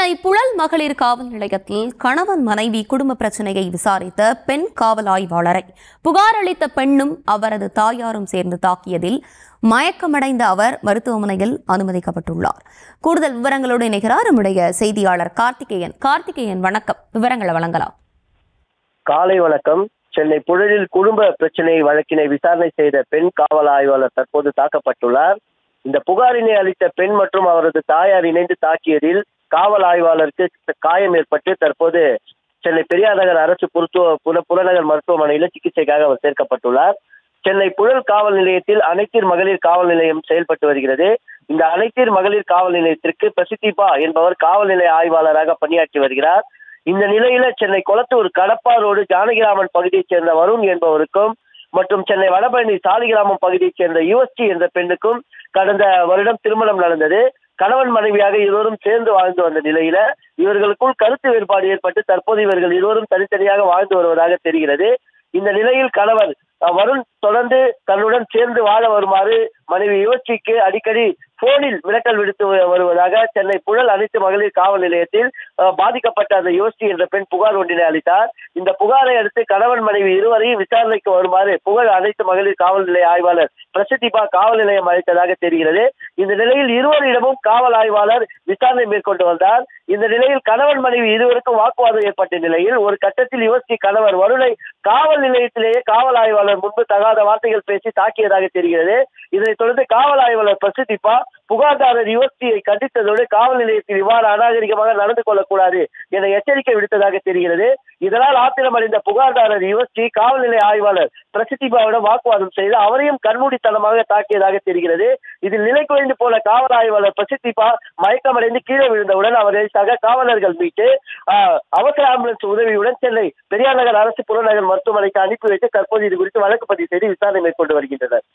சென்னை புழல் மகளிர் காவல் நிலையத்தில் கணவன் மனைவி குடும்ப பிரச்சனையை விசாரித்த பெண் காவல் ஆய்வாளரை புகார் அளித்த பெண்ணும் அவரது தாயாரும் சேர்ந்து தாக்கியதில் மயக்கமடைந்த அவர் மருத்துவமனையில் அனுமதிக்கப்பட்டுள்ளார். கூடுதல் விவரங்களோடு இணைகிறார் நம்முடைய செய்தியாளர் கார்த்திகேயன். வணக்கம், விவரங்களை வழங்கலாம். காலை வணக்கம். சென்னை புழலில் குடும்ப பிரச்சனை வழக்கினை விசாரணை செய்த பெண் காவல் ஆய்வாளர் தற்போது தாக்கப்பட்டுள்ளார். இந்த புகாரினை அளித்த பெண் மற்றும் அவரது தாயார் இணைந்து தாக்கியதில் காவல் ஆய்வாளருக்கு காயம் ஏற்பட்டு தற்போது சென்னை பெரியார் நகர் அரசு புறநகர் மருத்துவமனையில் சிகிச்சைக்காக அவர் சேர்க்கப்பட்டுள்ளார். சென்னை புழல் காவல் நிலையத்தில் அனைத்தீர் மகளிர் காவல் நிலையம் செயல்பட்டு வருகிறது. இந்த அனைத்தீர் மகளிர் காவல் நிலையத்திற்கு பிரசித்திபா என்பவர் காவல் நிலைய ஆய்வாளராக பணியாற்றி வருகிறார். இந்த நிலையில சென்னை கொளத்தூர் கடப்பா ரோடு ஜானகிராமன் பகுதியைச் சேர்ந்த வருண் என்பவருக்கும் மற்றும் சென்னை வடபழனி சாலிகிராமம் பகுதியைச் சேர்ந்த யுஎஸ்டி என்ற பெண்ணுக்கும் கடந்த வருடம் திருமணம் நடந்தது. கணவன் மனைவியாக இருவரும் சேர்ந்து வாழ்ந்து வந்த நிலையில இவர்களுக்குள் கருத்து வேறுபாடு ஏற்பட்டு தற்போது இவர்கள் இருவரும் தனித்தனியாக வாழ்ந்து வருவதாக தெரிகிறது. இந்த நிலையில் கணவர் வருண் தொடர்ந்து தன்னுடன் சேர்ந்து வாழ வருமாறு மனைவி யுவஸ்ரீக்கு அடிக்கடி போனில் மிரட்டல் விடுத்து வருவதாக சென்னை புழல் அனைத்து மகளிர் காவல் நிலையத்தில் பாதிக்கப்பட்ட அந்த யுவஸ்ரீ என்ற பெண் புகார் ஒன்றினை அளித்தார். இந்த புகாரை அடுத்து கணவன் மனைவி இருவரையும் விசாரணைக்கு வருமாறு புகழ் அனைத்து மகளிர் காவல் நிலைய ஆய்வாளர் பிரசித்திபா காவல் நிலையம் அழைத்ததாக தெரிகிறது. இந்த நிலையில் இருவரிடமும் காவல் ஆய்வாளர் விசாரணை மேற்கொண்டு வந்தார். இந்த நிலையில் கணவன் மனைவி இருவருக்கும் வாக்குவாதம் ஏற்பட்ட நிலையில் ஒரு கட்டத்தில் யுவஸ்ரீ கணவர் வருணை காவல் நிலையத்திலேயே காவல் ஆய்வாளர் முன்பு தகாத வார்த்தைகள் பேசி தாக்கியதாக தெரிகிறது. இதனைத் தொடர்ந்து காவல் ஆய்வாளர் பிரசித்திபா புகார்தாரர் யுவஸ்ரீயை கண்டித்ததோடு காவல் நிலையத்தில் இவ்வாறு அநாகரிகமாக நடந்து கொள்ளக்கூடாது என எச்சரிக்கை விடுத்ததாக தெரிகிறது. இதனால் ஆத்திரமடைந்த புகார்தாரர் யுவஸ்ரீ காவல் நிலைய ஆய்வாளர் பிரசித்திபாவிடம் வாக்குவாதம் செய்து அவரையும் கண்மூடித்தனமாக தாக்கியதாக தெரிகிறது. இதில் நிலை குறைந்து போன காவல் ஆய்வாளர் பிரசித்திபா மயக்கமடைந்து கீழே விழுந்தவுடன் அவரை சக காவலர்கள் மீட்டு அவசர ஆம்புலன்ஸ் உதவியுடன் சென்னை பெரியார் நகர் அரசு புறநகர் மருத்துவமனைக்கு அனுப்பி வைத்து தற்போது இது குறித்து வழக்கு பதிவு செய்து விசாரணை மேற்கொண்டு வருகின்றனர்.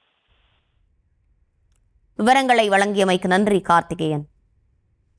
விவரங்களை வழங்கியமைக்கு நன்றி கார்த்திகேயன்.